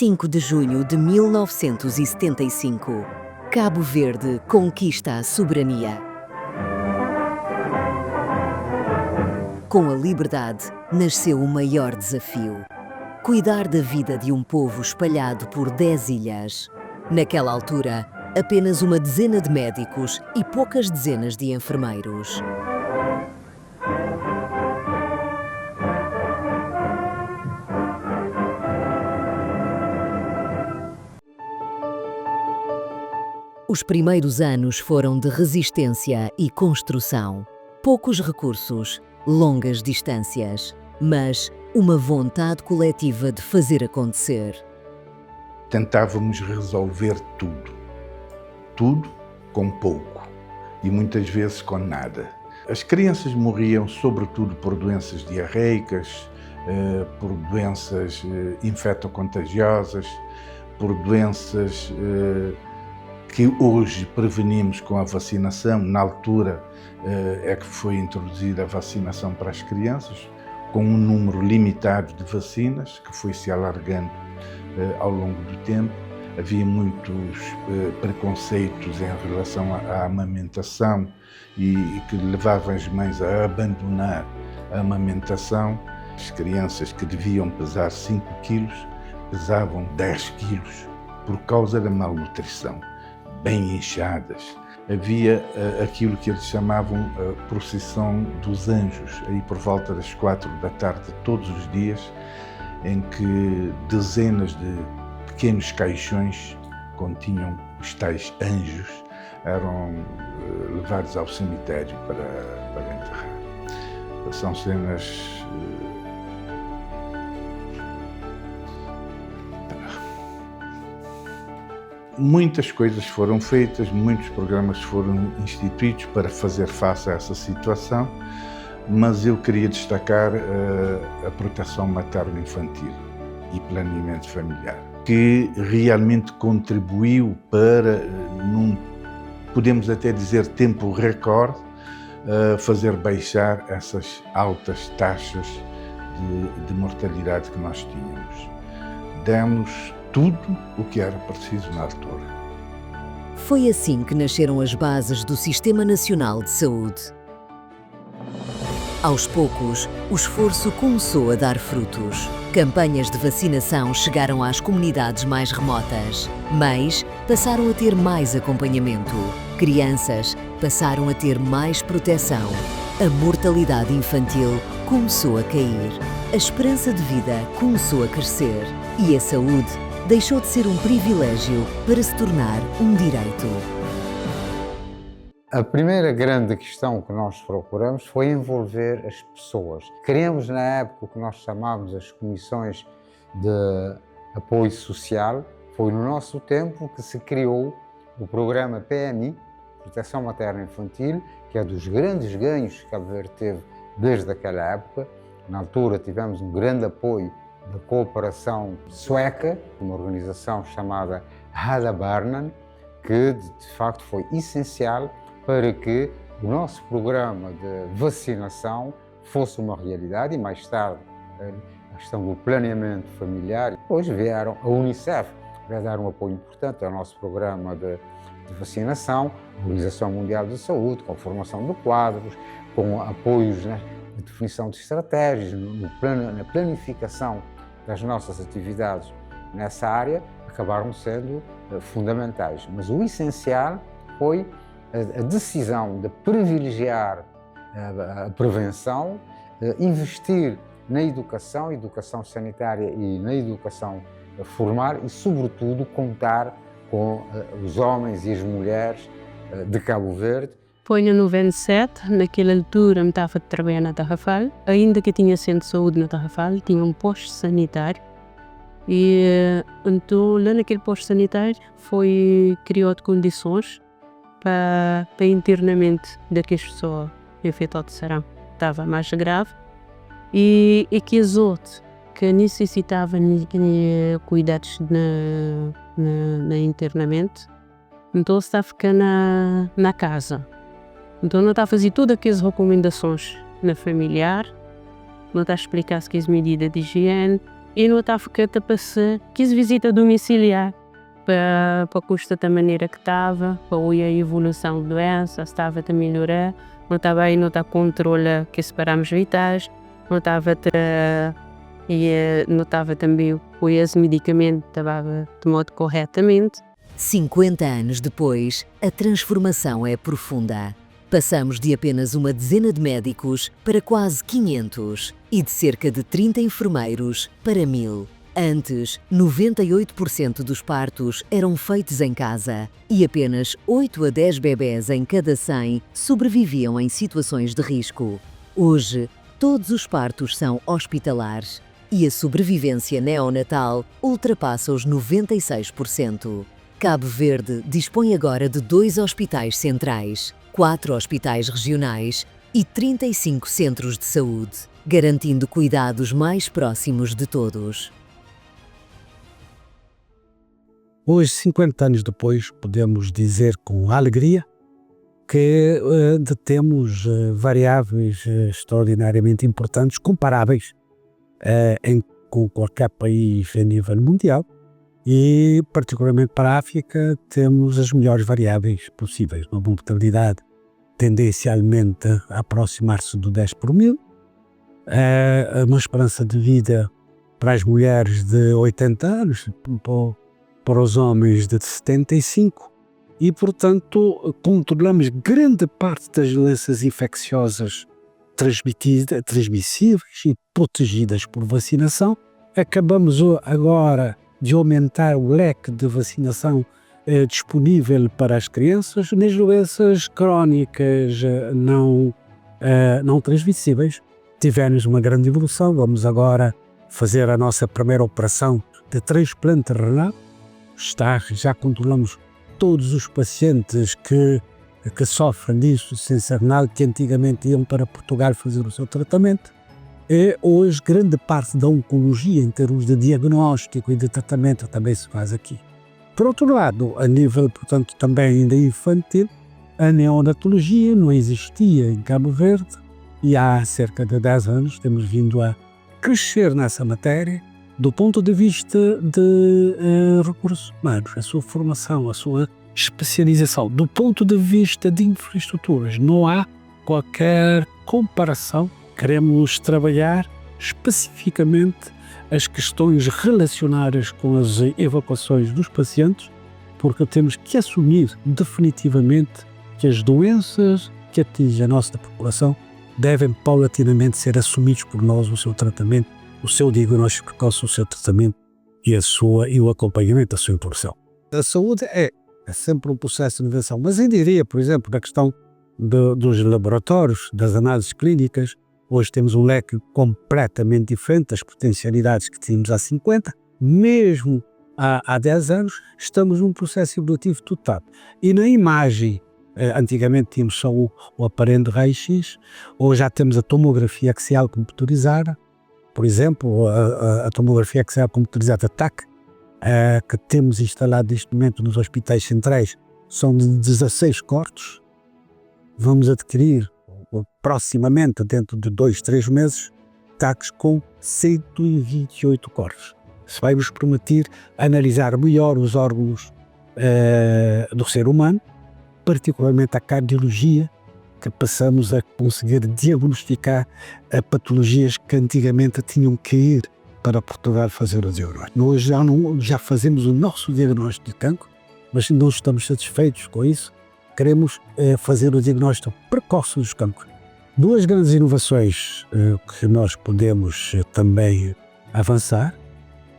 5 de junho de 1975, Cabo Verde conquista a soberania. Com a liberdade, nasceu o maior desafio: cuidar da vida de um povo espalhado por 10 ilhas. Naquela altura, apenas uma dezena de médicos e poucas dezenas de enfermeiros. Os primeiros anos foram de resistência e construção. Poucos recursos, longas distâncias, mas uma vontade coletiva de fazer acontecer. Tentávamos resolver tudo com pouco e muitas vezes com nada. As crianças morriam sobretudo por doenças diarreicas, por doenças infectocontagiosas, por doenças que hoje prevenimos com a vacinação. Na altura é que foi introduzida a vacinação para as crianças, com um número limitado de vacinas, que foi se alargando ao longo do tempo. Havia muitos preconceitos em relação à amamentação e que levavam as mães a abandonar a amamentação. As crianças que deviam pesar 5 quilos pesavam 10 quilos por causa da malnutrição, bem inchadas. Havia aquilo que eles chamavam a procissão dos anjos, aí por volta das 4 da tarde todos os dias, em que dezenas de pequenos caixões continham os tais anjos, eram levados ao cemitério para enterrar. São cenas muitas coisas foram feitas, muitos programas foram instituídos para fazer face a essa situação, mas eu queria destacar a proteção materno-infantil e planeamento familiar, que realmente contribuiu para, num, podemos até dizer, tempo recorde, fazer baixar essas altas taxas de mortalidade que nós tínhamos. Demos tudo o que era preciso na altura. Foi assim que nasceram as bases do Sistema Nacional de Saúde. Aos poucos, o esforço começou a dar frutos. Campanhas de vacinação chegaram às comunidades mais remotas. Mães passaram a ter mais acompanhamento. Crianças passaram a ter mais proteção. A mortalidade infantil começou a cair. A esperança de vida começou a crescer. E a saúde deixou de ser um privilégio para se tornar um direito. A primeira grande questão que nós procuramos foi envolver as pessoas. Criamos na época o que nós chamávamos as comissões de apoio social. Foi no nosso tempo que se criou o programa PMI, Proteção Materna Infantil, que é dos grandes ganhos que Cabo Verde teve desde aquela época. Na altura tivemos um grande apoio da cooperação sueca, uma organização chamada Rädda Barnen, que de facto foi essencial para que o nosso programa de vacinação fosse uma realidade, e mais tarde a questão do planeamento familiar. Hoje vieram a Unicef, vai dar um apoio importante ao nosso programa de vacinação, a Organização Mundial da Saúde, com formação de quadros, com apoios na definição de estratégias, na planificação das nossas atividades nessa área, acabaram sendo fundamentais. Mas o essencial foi a decisão de privilegiar a prevenção, investir na educação sanitária e na educação formal e, sobretudo, contar com os homens e as mulheres de Cabo Verde. Foi em 97, naquela altura eu estava a trabalhar na Tarrafal, ainda que tinha centro de saúde na Tarrafal, tinha um posto sanitário. E então lá naquele posto sanitário foi criado condições para internamento daquelas pessoas infectadas de sarampo. Estava mais grave e que as outras que necessitavam de cuidados na internamento, então está a ficar na casa. Então não está a fazer todas aquelas recomendações na familiar, não está a explicar as medidas de higiene, e não estava feita para se quis visita domiciliar para custa da maneira que estava, para ver a evolução da doença, se estava a melhorar, não estava aí, não está a controlar que os parâmetros vitais, não estava e não estava também com esse medicamento, estava de modo corretamente. 50 anos depois, a transformação é profunda. Passamos de apenas uma dezena de médicos para quase 500 e de cerca de 30 enfermeiros para 1000. Antes, 98% dos partos eram feitos em casa e apenas 8 a 10 bebés em cada 100 sobreviviam em situações de risco. Hoje, todos os partos são hospitalares e a sobrevivência neonatal ultrapassa os 96%. Cabo Verde dispõe agora de 2 hospitais centrais, 4 hospitais regionais e 35 centros de saúde, garantindo cuidados mais próximos de todos. Hoje, 50 anos depois, podemos dizer com alegria que temos variáveis extraordinariamente importantes, comparáveis com qualquer país a nível mundial, e particularmente para a África temos as melhores variáveis possíveis. Uma mortalidade tendencialmente a aproximar-se do 10 por 1000, uma esperança de vida para as mulheres de 80 anos, para os homens de 75, e portanto controlamos grande parte das doenças infecciosas transmissíveis e protegidas por vacinação. Acabamos agora de aumentar o leque de vacinação disponível para as crianças nas doenças crónicas não transmissíveis. Tivemos uma grande evolução. Vamos agora fazer a nossa primeira operação de transplante renal. Já controlamos todos os pacientes que sofrem de insuficiência renal, que antigamente iam para Portugal fazer o seu tratamento. E hoje grande parte da oncologia em termos de diagnóstico e de tratamento também se faz aqui. Por outro lado, a nível, portanto, também ainda infantil, a neonatologia não existia em Cabo Verde e há cerca de 10 anos temos vindo a crescer nessa matéria do ponto de vista de recursos humanos, a sua formação, a sua especialização. Do ponto de vista de infraestruturas, não há qualquer comparação. Queremos trabalhar especificamente as questões relacionadas com as evacuações dos pacientes, porque temos que assumir definitivamente que as doenças que atingem a nossa população devem paulatinamente ser assumidos por nós, o seu tratamento, o seu diagnóstico precoce, o seu tratamento e o acompanhamento da sua evolução. A saúde é sempre um processo de inovação, mas eu diria, por exemplo, na questão dos laboratórios, das análises clínicas. Hoje temos um leque completamente diferente das potencialidades que tínhamos há 50, mesmo há 10 anos, estamos num processo evolutivo total. E na imagem, antigamente tínhamos só o aparelho de raio-x, hoje já temos a tomografia axial computadorizada, por exemplo, a tomografia axial computadorizada TAC, que temos instalado neste momento nos hospitais centrais, são de 16 cortes. Vamos adquirir proximamente, dentro de 2-3 meses, TACs com 128 cortes. Isso vai-nos permitir analisar melhor os órgãos do ser humano, particularmente a cardiologia, que passamos a conseguir diagnosticar patologias que antigamente tinham que ir para Portugal fazer o diagnóstico. Hoje já fazemos o nosso diagnóstico de cancro, mas não estamos satisfeitos com isso. Queremos fazer o diagnóstico precoce dos cancros. Duas grandes inovações que nós podemos também avançar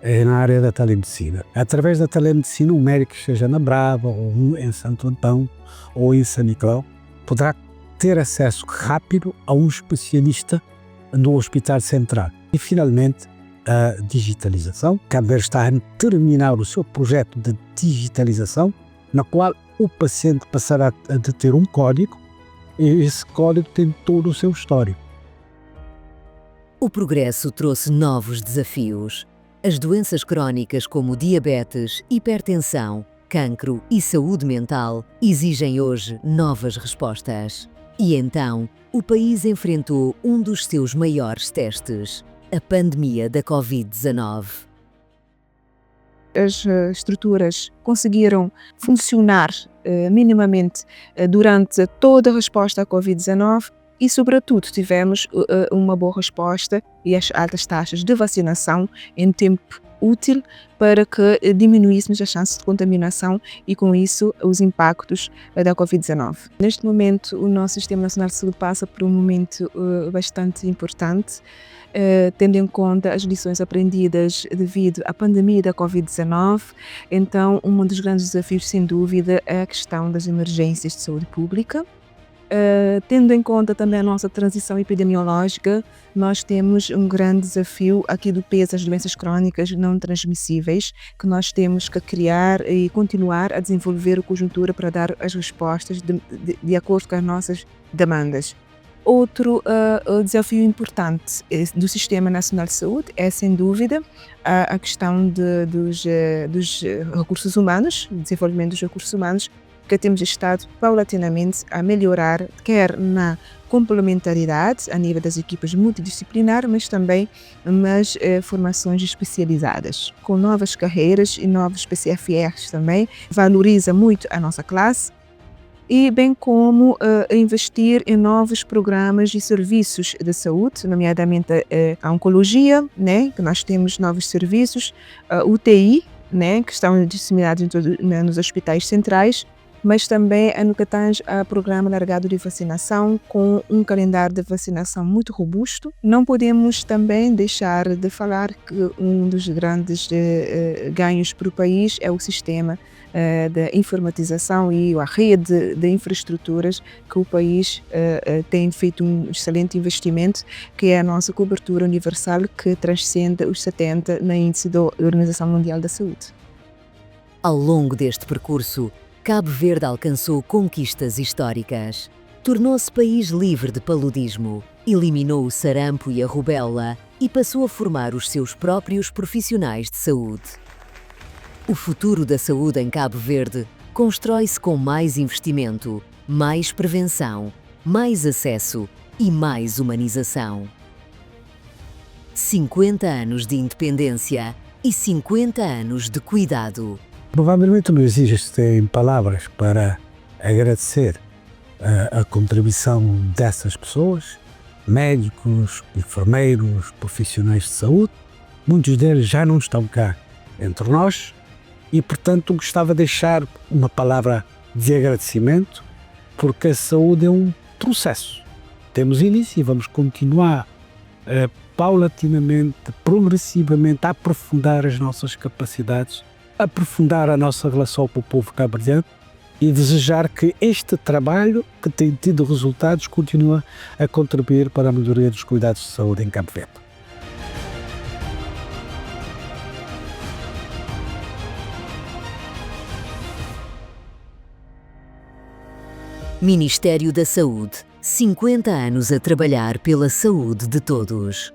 é na área da telemedicina. Através da telemedicina, um médico, seja na Brava, ou em Santo Antão, ou em São Nicolau, poderá ter acesso rápido a um especialista no Hospital Central. E, finalmente, a digitalização. Cabo Verde está a terminar o seu projeto de digitalização, na qual o paciente passará a ter um código, e esse código tem todo o seu histórico. O progresso trouxe novos desafios. As doenças crónicas como diabetes, hipertensão, cancro e saúde mental exigem hoje novas respostas. E então, o país enfrentou um dos seus maiores testes. a pandemia da Covid-19. As estruturas conseguiram funcionar minimamente durante toda a resposta à Covid-19 e, sobretudo, tivemos uma boa resposta e as altas taxas de vacinação em tempo útil para que diminuíssemos as chances de contaminação e, com isso, os impactos da Covid-19. Neste momento, o nosso Sistema Nacional de Saúde passa por um momento bastante importante, tendo em conta as lições aprendidas devido à pandemia da Covid-19. Então, um dos grandes desafios, sem dúvida, é a questão das emergências de saúde pública. Tendo em conta também a nossa transição epidemiológica, nós temos um grande desafio aqui do peso das doenças crónicas não transmissíveis, que nós temos que criar e continuar a desenvolver a conjuntura para dar as respostas de acordo com as nossas demandas. Outro desafio importante do Sistema Nacional de Saúde é, sem dúvida, a questão dos recursos humanos, o desenvolvimento dos recursos humanos, que temos estado paulatinamente a melhorar, quer na complementaridade a nível das equipas multidisciplinares, mas também nas formações especializadas, com novas carreiras e novos PCFRs também, valoriza muito a nossa classe, e bem como investir em novos programas e serviços de saúde, nomeadamente a oncologia, né, que nós temos novos serviços, a UTI, né, que estão disseminados nos hospitais centrais, mas também no que tange a programa largado de vacinação, com um calendário de vacinação muito robusto. Não podemos também deixar de falar que um dos grandes ganhos para o país é o sistema da informatização e a rede de infraestruturas que o país tem feito um excelente investimento, que é a nossa cobertura universal, que transcende os 70 na índice da Organização Mundial da Saúde. Ao longo deste percurso, Cabo Verde alcançou conquistas históricas. Tornou-se país livre de paludismo, eliminou o sarampo e a rubéola e passou a formar os seus próprios profissionais de saúde. O futuro da saúde em Cabo Verde constrói-se com mais investimento, mais prevenção, mais acesso e mais humanização. 50 anos de independência e 50 anos de cuidado. Provavelmente não existem palavras para agradecer a contribuição dessas pessoas, médicos, enfermeiros, profissionais de saúde. Muitos deles já não estão cá entre nós e, portanto, gostava de deixar uma palavra de agradecimento, porque a saúde é um processo. Temos início e vamos continuar paulatinamente, progressivamente, a aprofundar as nossas capacidades, aprofundar a nossa relação com o povo cabo-verdiano e desejar que este trabalho, que tem tido resultados, continue a contribuir para a melhoria dos cuidados de saúde em Cabo Verde. Ministério da Saúde, 50 anos a trabalhar pela saúde de todos.